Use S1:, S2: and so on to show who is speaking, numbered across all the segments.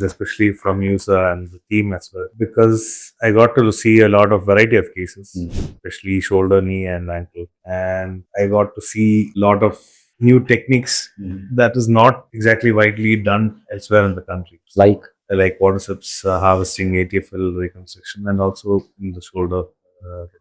S1: especially from you, sir, and the team as well, because I got to see a lot of variety of cases, especially shoulder, knee, and ankle, and I got to see a lot of new techniques that is not exactly widely done elsewhere in the country, like quadriceps harvesting, ATFL reconstruction, and also in the shoulder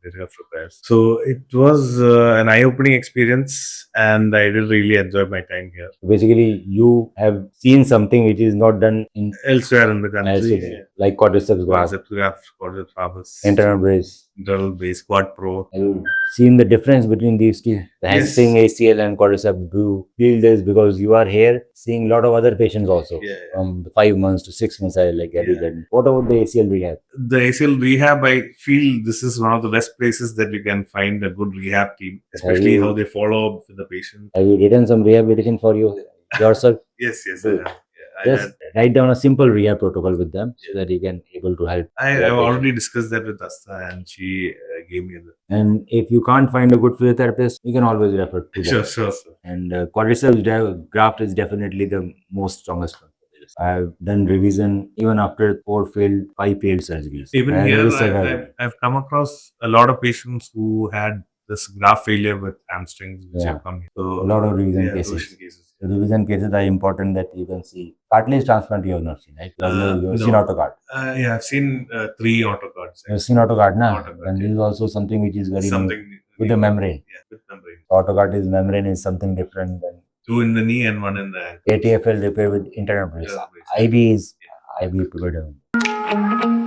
S1: repairs. So it was an eye-opening experience, and I did really enjoy my time here.
S2: Basically, you have seen something which is not done in
S1: Elsewhere in the country,
S2: elsewhere, like quadriceps graft,
S1: quadriceps graft, quadriceps harvest,
S2: internal brace.
S1: internal base, quad pro.
S2: Have you seen the difference between these two? The
S1: Yes.
S2: hamstring, ACL, and quadriceps. Do you feel this because you are here seeing a lot of other patients also?
S1: Yeah.
S2: From 5 months to 6 months, I like every day. What about the ACL rehab?
S1: The ACL rehab, I feel this is one of the best places that you can find a good rehab team, especially how they follow up with the patient.
S2: Have you written some rehabilitation for you yourself?
S1: Yes, I
S2: Good.
S1: have.
S2: Just write down a simple rehab protocol with them so that you can able to help.
S1: I have already discussed that with Asta, and she gave me the.
S2: And if you can't find a good physiotherapist, you can always refer to
S1: Sure,
S2: them.
S1: sure.
S2: And quadriceps graft is definitely the most strongest one. I've done revision even after 5 failed surgeries.
S1: Even
S2: And
S1: here,
S2: we survived.
S1: I've come across a lot of patients who had this graft failure with hamstrings, which have come here. So,
S2: a lot of revision
S1: yeah,
S2: cases.
S1: revision cases.
S2: The revision cases are important that you can see. Cartilage transplant you have not seen, right? You've seen
S1: No.
S2: autocard.
S1: Yeah, I've seen 3 autocards.
S2: You've seen autocard, na?
S1: Autocard,
S2: And this is also something which is very
S1: something
S2: new. With the membrane.
S1: Yeah, with membrane.
S2: Autocard is membrane is something different than
S1: 2 in the knee and 1 in the ankle.
S2: ATFL repair with internal brace. IB is IB to be done.